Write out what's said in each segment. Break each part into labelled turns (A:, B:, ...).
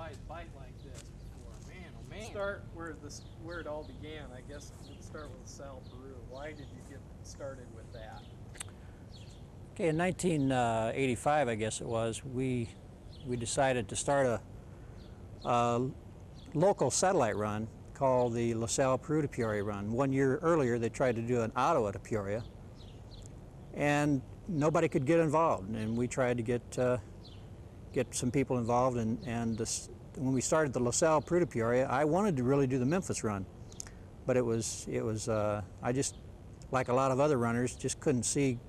A: wide bite like this before. Man, oh man. Start where it all began. I guess let's start with LaSalle, Peru. Why did you get started with that?
B: Okay, in 1985, I guess it was, we decided to start a local satellite run called the LaSalle, Peru to Peoria run. 1 year earlier, they tried to do an Ottawa to Peoria, and nobody could get involved. And we tried to get some people involved. And when we started the LaSalle, Peru to Peoria, I wanted to really do the Memphis run, but I just, like a lot of other runners, just couldn't see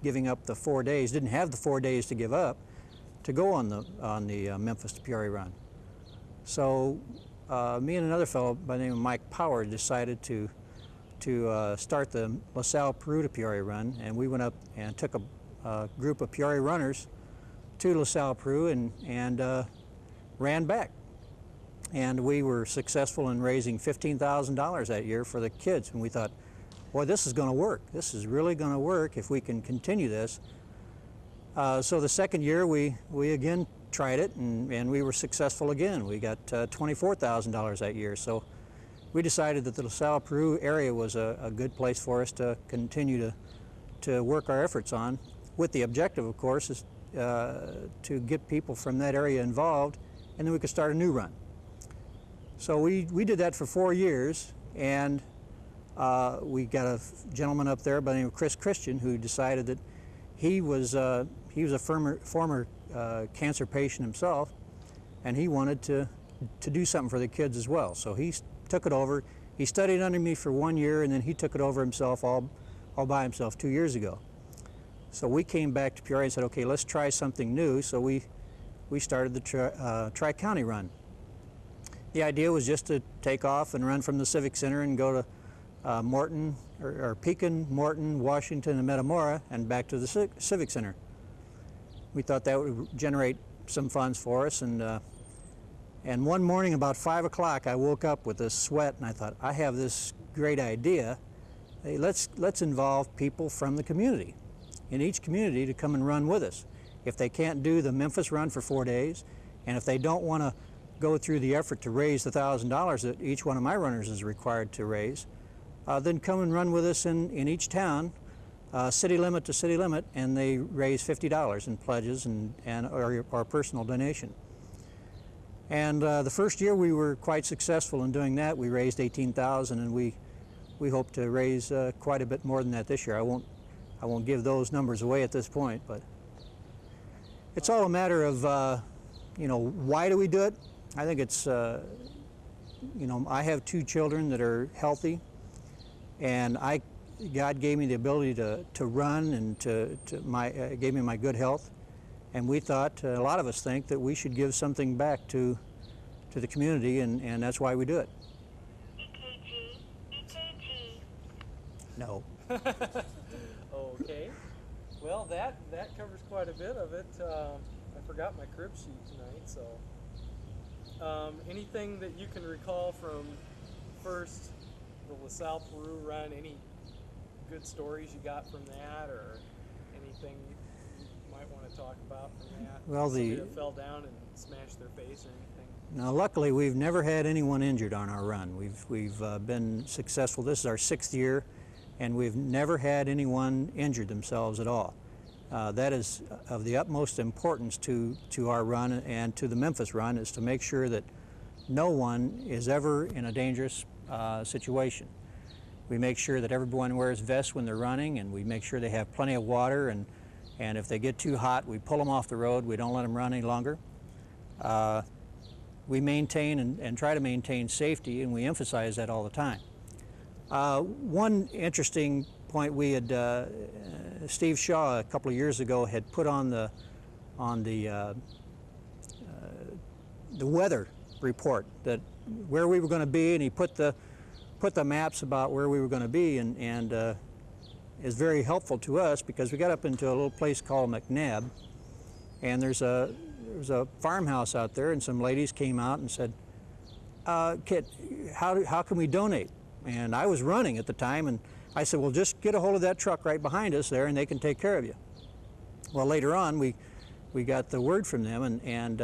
B: giving up the 4 days. Didn't have the 4 days to give up to go on the Memphis to Peoria run. So me and another fellow by the name of Mike Power decided to start the LaSalle, Peru to Peoria run, and we went up and took a group of Peoria runners to LaSalle, Peru, and ran back. And we were successful in raising $15,000 that year for the kids, and we thought, boy, this is going to work. This is really going to work if we can continue this. So the second year we again tried it, and we were successful again. We got $24,000 that year. So we decided that the LaSalle, Peru area was a good place for us to continue to work our efforts on, with the objective, of course, is to get people from that area involved, and then we could start a new run. So we did that for 4 years, and we got a gentleman up there by the name of Chris Christian who decided that he was a former cancer patient himself, and he wanted to do something for the kids as well. So he took it over. He studied under me for 1 year, and then he took it over himself all by himself 2 years ago. So we came back to Peoria and said, okay, let's try something new. So we started the Tri-County run. The idea was just to take off and run from the Civic Center and go to Morton, or Pekin, Morton, Washington, and Metamora, and back to the Civic Center. We thought that would generate some funds for us, and one morning about 5 o'clock, I woke up with a sweat, and I thought, I have this great idea. Hey, let's involve people from the community, in each community, to come and run with us. If they can't do the Memphis run for 4 days, and if they don't want to go through the effort to raise the $1,000 that each one of my runners is required to raise, then come and run with us in each town, city limit to city limit, and they raise $50 in pledges or personal donation. And the first year we were quite successful in doing that. We raised $18,000, and we hope to raise quite a bit more than that this year. I won't give those numbers away at this point, but it's all a matter of why do we do it? I think it's I have 2 children that are healthy, and God gave me the ability to run, and gave me my good health, and we thought, a lot of us think, that we should give something back to the community, and that's why we do it.
C: EKG, EKG.
A: No. Okay. Well, that covers quite a bit of it. I forgot my crib sheet tonight, so anything that you can recall from first the LaSalle, Peru run, any good stories you got from that, or anything you might want to talk about from that?
B: Well,
A: somebody that fell down and smashed their face or anything?
B: Now, luckily, we've never had anyone injured on our run. We've been successful. This is our 6th year, and we've never had anyone injure themselves at all. That is of the utmost importance to our run and to the Memphis run, is to make sure that no one is ever in a dangerous situation. We make sure that everyone wears vests when they're running, and we make sure they have plenty of water, and if they get too hot, we pull them off the road. We don't let them run any longer. We maintain and try to maintain safety, and we emphasize that all the time. One interesting point, we had Steve Shaw a couple of years ago had put on the weather report, that where we were going to be, and he put the maps about where we were going to be, and is very helpful to us, because we got up into a little place called McNabb, and there's a farmhouse out there, and some ladies came out and said, Kit, how can we donate? And I was running at the time, and I said, well, just get a hold of that truck right behind us there, and they can take care of you. Well, later on, we got the word from them, and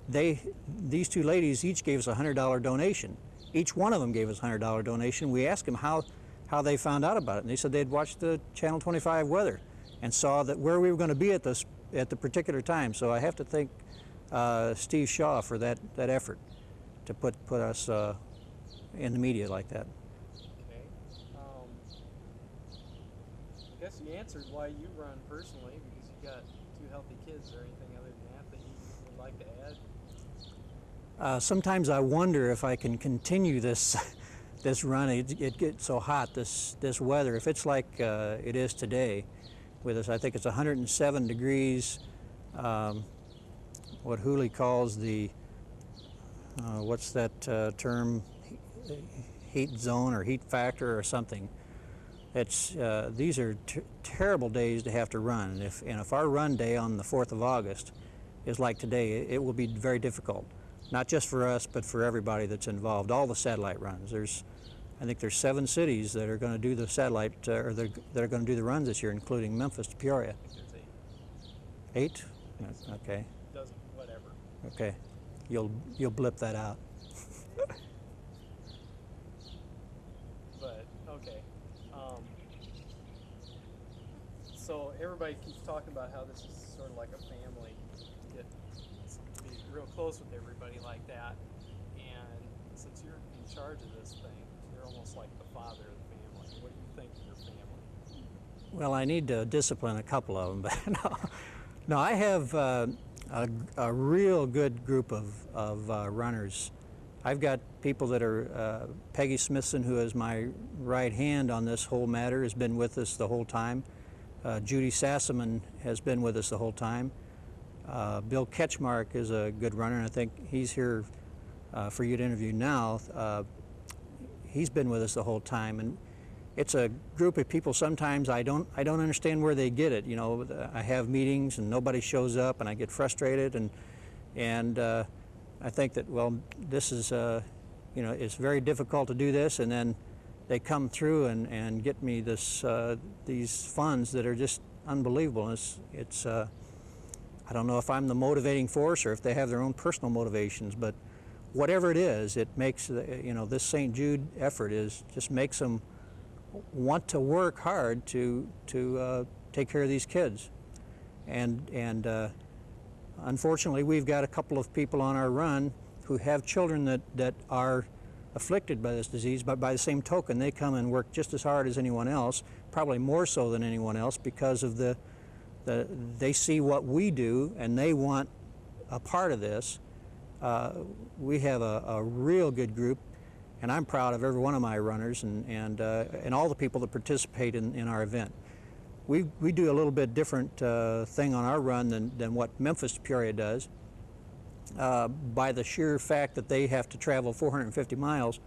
B: these two ladies each gave us a $100 donation. Each one of them gave us a $100 donation. We asked them how they found out about it, and they said they'd watched the Channel 25 weather and saw that where we were going to be at the particular time. So I have to thank Steve Shaw for that effort to put us in the media like that.
A: Okay. I guess you answered why you run personally, because you got 2 healthy kids. Is there anything other than that you would like to add?
B: Sometimes I wonder if I can continue this run. It gets so hot, this weather. If it's like it is today, with us, I think it's 107 degrees. What Hooley calls the what's that term? Heat zone or heat factor or something. It's these are terrible days to have to run. And if our run day on the 4th of August is like today, it will be very difficult. Not just for us, but for everybody that's involved. All the satellite runs. I think there's 7 cities that are going to do the satellite, or that are going to do the runs this year, including Memphis to Peoria.
A: I think there's 8.
B: 8? Okay.
A: Doesn't, whatever.
B: Okay. You'll blip that out.
A: But okay. So everybody keeps talking about how this is sort of like a family. Be real close with everybody like that. And since you're in charge of this thing, you're almost like the father of the family. What do you think of your family?
B: Well, I need to discipline a couple of them, but no, I have a real good group of runners. I've got people that are, Peggy Smithson, who is my right hand on this whole matter, has been with us the whole time. Judy Sassaman has been with us the whole time. Bill Ketchmark is a good runner, and I think he's here for you to interview now. He's been with us the whole time, and it's a group of people. Sometimes I don't understand where they get it. You know, I have meetings and nobody shows up, and I get frustrated, and I think that, well, this is you know, it's very difficult to do this, and then they come through and get me these funds that are just unbelievable. It's I don't know if I'm the motivating force or if they have their own personal motivations, but whatever it is, it makes you know, this St. Jude effort just makes them want to work hard to take care of these kids, and unfortunately we've got a couple of people on our run who have children that are afflicted by this disease, but by the same token they come and work just as hard as anyone else, probably more so than anyone else, because of they see what we do and they want a part of this. We have a real good group, and I'm proud of every one of my runners and all the people that participate in our event. We do a little bit different thing on our run than what Memphis to Peoria does. By the sheer fact that they have to travel 450 miles,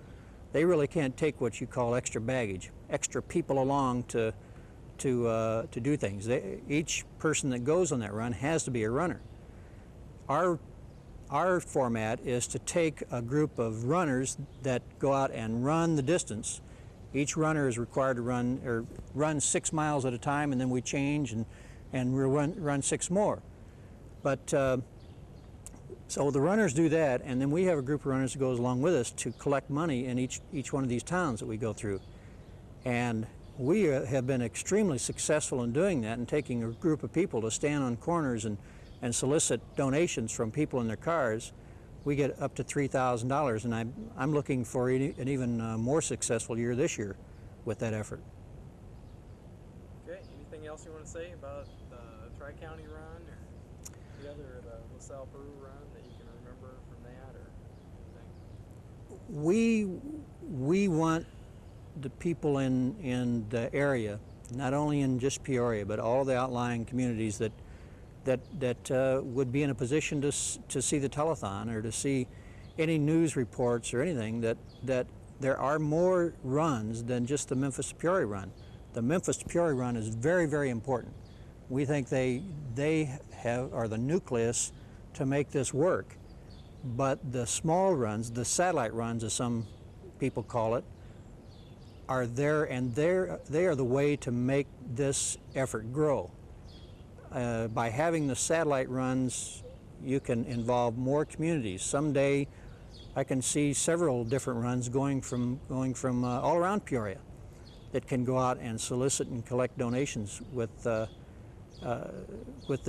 B: they really can't take what you call extra baggage, extra people along to do things. Each person that goes on that run has to be a runner. Our format is to take a group of runners that go out and run the distance. Each runner is required to run 6 miles at a time, and then we change and we'll run 6 more. But so the runners do that, and then we have a group of runners that goes along with us to collect money in each one of these towns that we go through. And we have been extremely successful in doing that, and taking a group of people to stand on corners and solicit donations from people in their cars. We get up to $3,000, and I'm looking for an even more successful year this year with that effort.
A: Okay, anything else you want to say about the Tri-County run or the other LaSalle Peru run that you can remember from that, or anything?
B: We want the people in the area, not only in just Peoria, but all the outlying communities that would be in a position to see the telethon or to see any news reports or anything, that there are more runs than just the Memphis to Peoria run. The Memphis to Peoria run is very, very important. We think they are the nucleus to make this work. But the small runs, the satellite runs as some people call it, are there, and they are the way to make this effort grow. By having the satellite runs you can involve more communities. Someday I can see several different runs going from all around Peoria that can go out and solicit and collect donations with the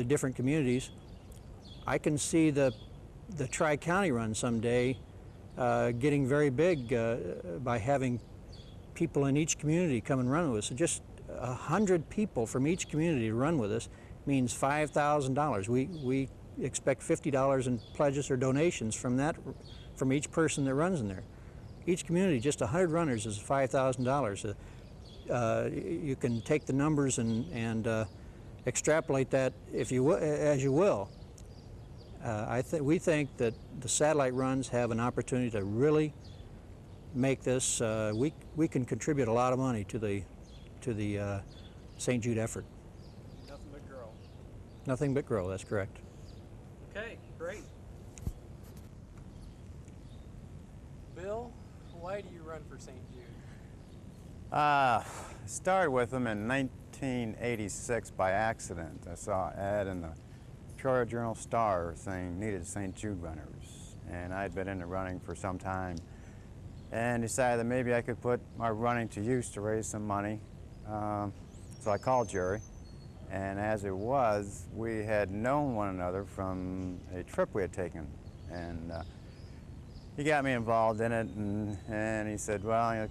B: different communities. I can see the Tri-County run someday getting very big by having people in each community come and run with us. So just 100 people from each community to run with us means $5,000. We expect $50 in pledges or donations from each person that runs in there. Each community, just 100 runners is $5,000. You can take the numbers and extrapolate that if you as you will. We think that the satellite runs have an opportunity to really make this. We can contribute a lot of money to the St. Jude effort.
A: Nothing but grow.
B: Nothing but grow. That's correct.
A: Okay, great. Bill, why do you run for St. Jude?
D: Started with them in 1986 by accident. I saw an ad in the Peoria Journal-Star saying needed St. Jude runners, and I'd been into running for some time and decided that maybe I could put my running to use to raise some money. So I called Jerry, and as it was, we had known one another from a trip we had taken, and he got me involved in it, and he said, well, it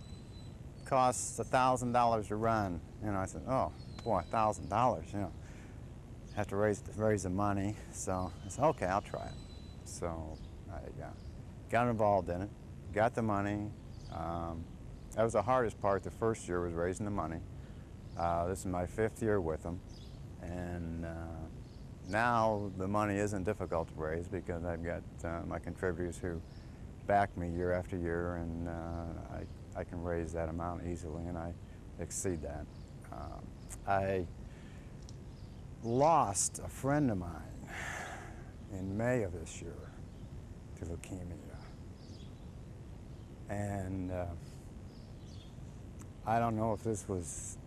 D: costs $1,000 to run. And I said, oh boy, $1,000, you know, have to raise the money. So I said, okay, I'll try it. So I got involved in it, got the money. That was the hardest part. The first year was raising the money. This is my 5th year with them, and now the money isn't difficult to raise because I've got my contributors who back me year after year, and I can raise that amount easily, and I exceed that. I lost a friend of mine in May of this year to leukemia, and I don't know if this was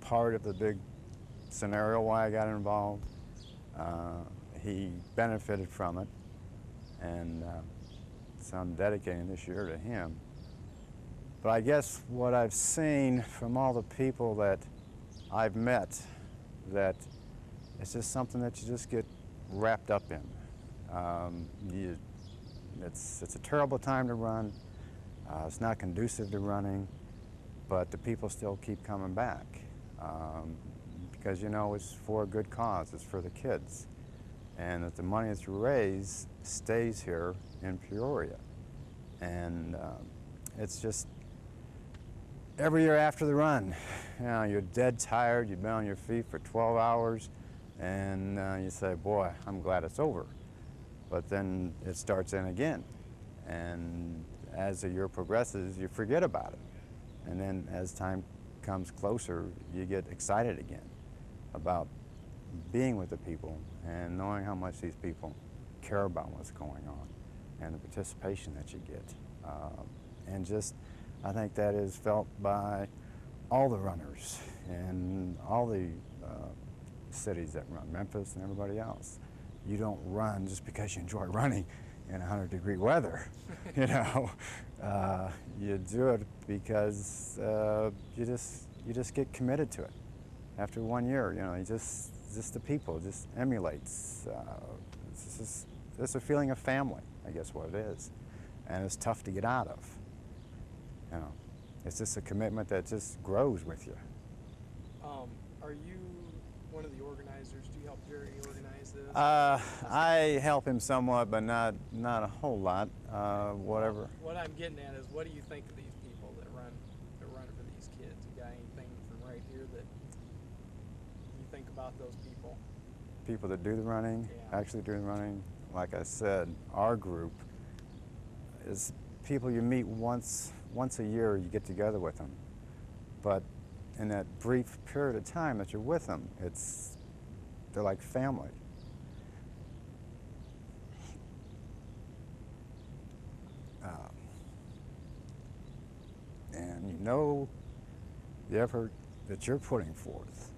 D: part of the big scenario why I got involved. He benefited from it, and so I'm dedicating this year to him. But I guess what I've seen from all the people that I've met, that it's just something that you just get wrapped up in. It's a terrible time to run. It's not conducive to running, but the people still keep coming back because, you know, it's for a good cause. It's for the kids, and that the money that's raised stays here in Peoria. And it's just every year after the run, you know, you're dead tired. You've been on your feet for 12 hours, and you say, boy, I'm glad it's over. But then it starts in again, and as the year progresses, you forget about it. And then as time comes closer, you get excited again about being with the people and knowing how much these people care about what's going on and the participation that you get. And just, I think that is felt by all the runners and all the cities that run, Memphis and everybody else. You don't run just because you enjoy running in 100-degree weather, you know. You do it because you just get committed to it. After 1 year, you know, you just the people just emulates. It's a feeling of family, I guess what it is, and it's tough to get out of. You know, it's just a commitment that just grows with you.
A: Are you one of the organizers? Do you help Jerry organize this?
D: I help him somewhat, but not a whole lot. Whatever.
A: What I'm getting at is, what do you think of these people that run for these kids? You got anything from right here that you think about those people?
D: People that do the running,
A: Yeah.
D: actually do the running. Like I said, our group is people you meet once a year. You get together with them, but in that brief period of time that you're with them, they're like family. And you know the effort that you're putting forth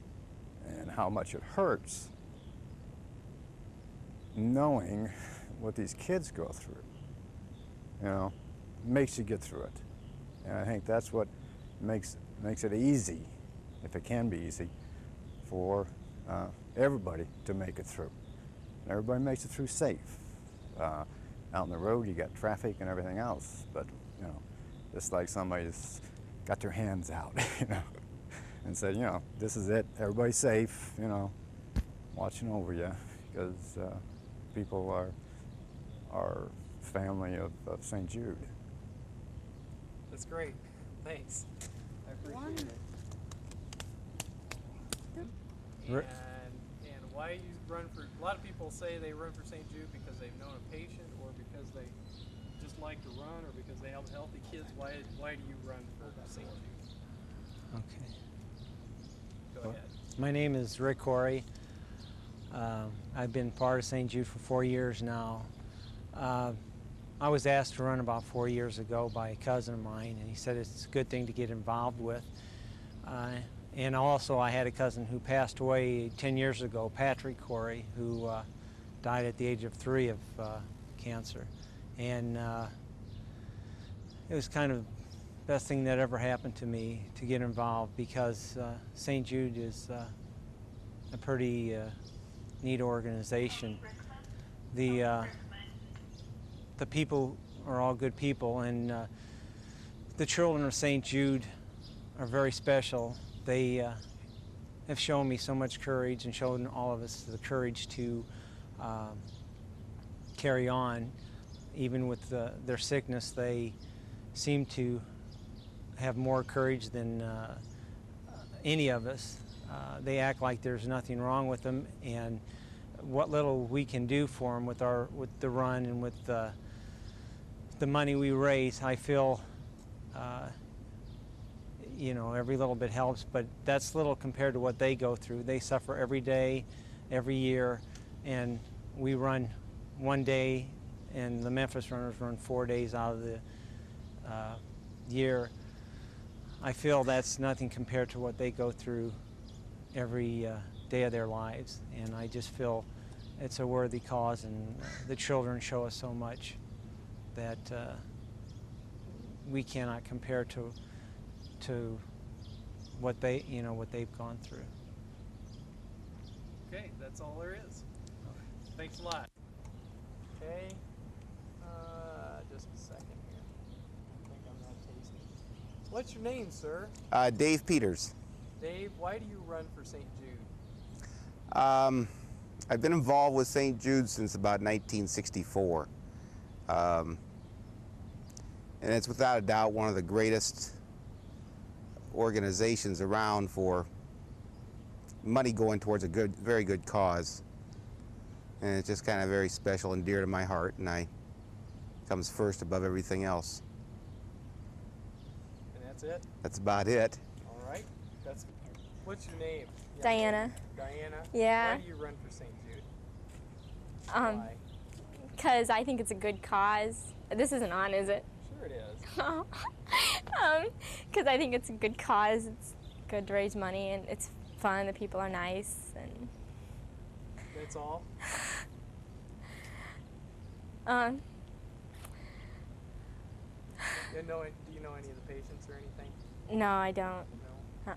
D: and how much it hurts. knowing what these kids go through, you know, makes you get through it. And I think that's what makes it easy, if it can be easy, for everybody to make it through. And everybody makes it through safe. Out on the road, you got traffic and everything else, but you know, just like somebody's got their hands out, you know, and said, you know, this is it. Everybody's safe, you know, watching over you, because people are family of St. Jude.
A: That's great. Thanks. I appreciate it. And why you run for? A lot of people say they run for St. Jude because they've known a patient, or because they just like to run, or because they have healthy kids. Why do you run for St. Jude?
E: Okay.
A: Go ahead.
E: My name is Rick Corey. I've been part of St. Jude for 4 years now. I was asked to run about 4 years ago by a cousin of mine, and he said it's a good thing to get involved with. And also I had a cousin who passed away 10 years ago, Patrick Corey, who died at the age of 3 of cancer. And it was kind of the best thing that ever happened to me to get involved, because St. Jude is a pretty neat organization. The people are all good people, and the children of St. Jude are very special. They have shown me so much courage, and shown all of us the courage to carry on. Even with their sickness, they seem to have more courage than any of us. They act like there's nothing wrong with them, and what little we can do for them with the run and with the money we raise, I feel you know, every little bit helps, but that's little compared to what they go through. They suffer every day, every year, and we run one day, and the Memphis runners run 4 days out of the year. I feel that's nothing compared to what they go through every day of their lives, and I just feel it's a worthy cause, and the children show us so much that we cannot compare to what they've gone through.
A: Okay, that's all there is. Thanks a lot. Okay, just a second here. I think I'm not tasting. What's your name, sir?
F: Dave Peters.
A: Dave, why do you run for St. Jude?
F: I've been involved with St. Jude since about 1964. And it's without a doubt one of the greatest organizations around for money going towards a very good cause. And it's just kind of very special and dear to my heart, and it comes first above everything else.
A: And that's it?
F: That's about it.
A: All right. What's your name?
G: Diana.
A: Diana?
G: Yeah.
A: Why do you run for St. Jude?
G: Why? Because I think it's a good cause. This isn't on, is it?
A: Sure it is.
G: Because I think it's a good cause. It's good to raise money, and it's fun. The people are nice, and
A: That's all?
G: um.
A: Do you know any of the patients or anything?
G: No, I don't.
A: No.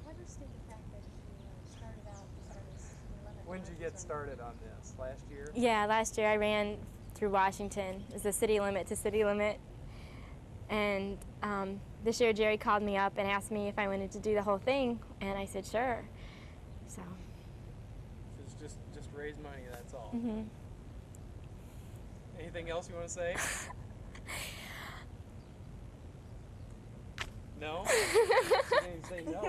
H: What is the fact that you started out as 11?
A: When did you get started on this? Last year?
G: Yeah, last year I ran through Washington. It was the city limit to city limit. And this year Jerry called me up and asked me if I wanted to do the whole thing, and I said sure. So.
A: It's just raise money, that's all.
G: Mhm.
A: Anything else you want to say? No? You didn't even say no.